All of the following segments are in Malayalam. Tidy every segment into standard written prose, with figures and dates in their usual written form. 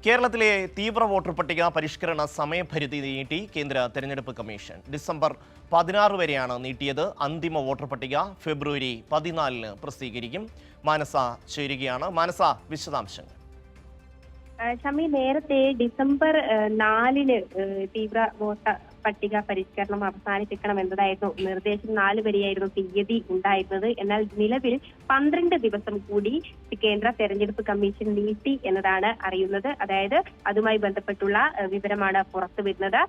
കേരളത്തിലെ തീവ്ര വോട്ടർ പട്ടിക പരിഷ്കരണ സമയപരിധി നീട്ടി കേന്ദ്ര തെരഞ്ഞെടുപ്പ് കമ്മീഷൻ. ഡിസംബർ 16 വരെയാണ് നീട്ടിയത്. അന്തിമ വോട്ടർ പട്ടിക ഫെബ്രുവരി 14-ന് പ്രസിദ്ധീകരിക്കും. മാനസ ചേരുകയാണ്. മാനസ, വിശദാംശങ്ങൾ. ഷമി, നേരത്തെ ഡിസംബർ 4-ന് തീവ്ര വോട്ടർ പട്ടിക പരിഷ്കരണം അവസാനിപ്പിക്കണം എന്നതായിരുന്നു നിർദ്ദേശം. 4 വരെയായിരുന്നു തീയതി ഉണ്ടായിരുന്നത്. എന്നാൽ നിലവിൽ 12 ദിവസം കൂടി കേന്ദ്ര തെരഞ്ഞെടുപ്പ് കമ്മീഷൻ നീട്ടി എന്നതാണ് അറിയുന്നത്. അതായത് അതുമായി ബന്ധപ്പെട്ടുള്ള വിവരമാണ് പുറത്തു വരുന്നത്.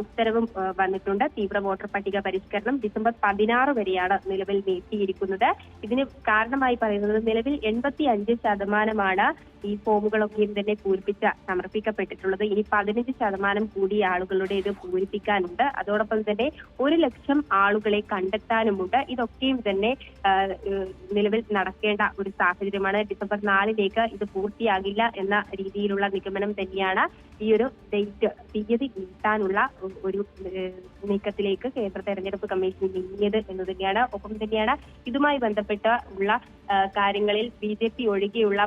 ഉത്തരവും വന്നിട്ടുണ്ട്. തീവ്ര വോട്ടർ പട്ടിക പരിഷ്കരണം ഡിസംബർ 16 വരെയാണ് നിലവിൽ നീട്ടിയിരിക്കുന്നത്. ഇതിന് കാരണമായി പറയുന്നത് നിലവിൽ 85% ഈ ഫോമുകളൊക്കെയും തന്നെ പൂരിപ്പിച്ച് സമർപ്പിക്കപ്പെട്ടിട്ടുള്ളത്. ഇനി 15% കൂടി ആളുകളുടെ ഇത് പൂരിപ്പിക്കാനുണ്ട്. അതോടൊപ്പം തന്നെ 1 ലക്ഷം ആളുകളെ കണ്ടെത്താനുമുണ്ട്. ഇതൊക്കെയും തന്നെ നിലവിൽ നടക്കേണ്ട ഒരു സാഹചര്യമാണ്. ഡിസംബർ 4-ലേക്ക് ഇത് പൂർത്തിയാകില്ല എന്ന രീതിയിലുള്ള നിഗമനം തന്നെയാണ് ഈ ഒരു തീയതി നീട്ടാനുള്ള ഒരു നീക്കത്തിലേക്ക് കേന്ദ്ര തെരഞ്ഞെടുപ്പ് കമ്മീഷൻ നീങ്ങിയത് എന്ന് തന്നെയാണ്. ഒപ്പം തന്നെയാണ് ഇതുമായി ബന്ധപ്പെട്ട ഉള്ള കാര്യങ്ങളിൽ BJP ഒഴികെയുള്ള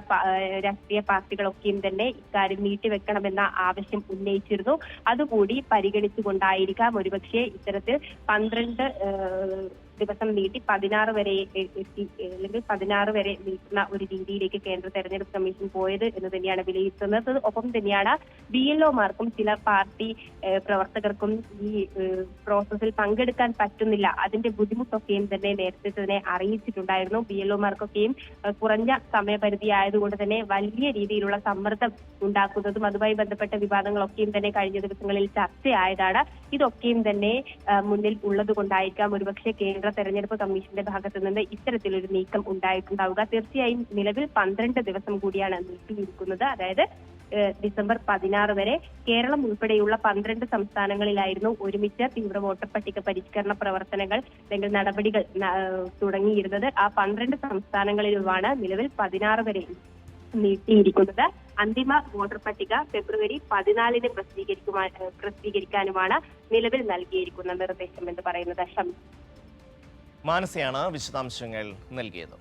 രാഷ്ട്രീയ പാർട്ടികളൊക്കെയും തന്നെ ഇക്കാര്യം നീട്ടിവെക്കണമെന്ന ആവശ്യം ഉന്നയിച്ചിരുന്നു. അതുകൂടി പരിഗണിച്ചുകൊണ്ടായിരിക്കാം ഒരുപക്ഷെ ഇത്തരത്തിൽ 12 ദിവസം നീട്ടി 16 വരെ എത്തി, അല്ലെങ്കിൽ 16 വരെ നീട്ടുന്ന ഒരു രീതിയിലേക്ക് കേന്ദ്ര തെരഞ്ഞെടുപ്പ് കമ്മീഷൻ പോയത് എന്ന് തന്നെയാണ് വിലയിരുത്തുന്നത്. ഒപ്പം തന്നെയാണ് BLOമാർക്കും ചില പാർട്ടി പ്രവർത്തകർക്കും ഈ പ്രോസസ്സിൽ പങ്കെടുക്കാൻ പറ്റുന്നില്ല. അതിന്റെ ബുദ്ധിമുട്ടൊക്കെയും തന്നെ നേരത്തെ തന്നെ അറിയിച്ചിട്ടുണ്ടായിരുന്നു. BLOമാർക്കൊക്കെയും കുറഞ്ഞ സമയപരിധി ആയതുകൊണ്ട് തന്നെ വലിയ രീതിയിലുള്ള സമ്മർദ്ദം ഉണ്ടാക്കുന്നതും അതുമായി ബന്ധപ്പെട്ട വിവാദങ്ങളൊക്കെയും തന്നെ കഴിഞ്ഞ ദിവസങ്ങളിൽ ചർച്ചയായതാണ്. ഇതൊക്കെയും തന്നെ മുന്നിൽ ഉള്ളത് കൊണ്ടായിരിക്കാം ഒരുപക്ഷെ കേന്ദ്ര തെരഞ്ഞെടുപ്പ് കമ്മീഷന്റെ ഭാഗത്തു നിന്ന് ഇത്തരത്തിലൊരു നീക്കം ഉണ്ടായിട്ടുണ്ടാവുക. തീർച്ചയായും നിലവിൽ 12 ദിവസം കൂടിയാണ് നീട്ടിയിരിക്കുന്നത്. അതായത് ഡിസംബർ 16 വരെ. കേരളം ഉൾപ്പെടെയുള്ള 12 സംസ്ഥാനങ്ങളിലായിരുന്നു ഒരുമിച്ച് തീവ്ര വോട്ടർ പട്ടിക പരിഷ്കരണ പ്രവർത്തനങ്ങൾ അല്ലെങ്കിൽ നടപടികൾ തുടങ്ങിയിരുന്നത്. ആ 12 സംസ്ഥാനങ്ങളിലുമാണ് നിലവിൽ 16 വരെ നീട്ടിയിരിക്കുന്നത്. അന്തിമ വോട്ടർ പട്ടിക ഫെബ്രുവരി 14-ന് പ്രസിദ്ധീകരിക്കാനുമാണ് നിലവിൽ നൽകിയിരിക്കുന്ന നിർദ്ദേശം എന്ന് പറയുന്നത്. മാനസയാണ് വിശദാംശങ്ങൾ നൽകിയത്.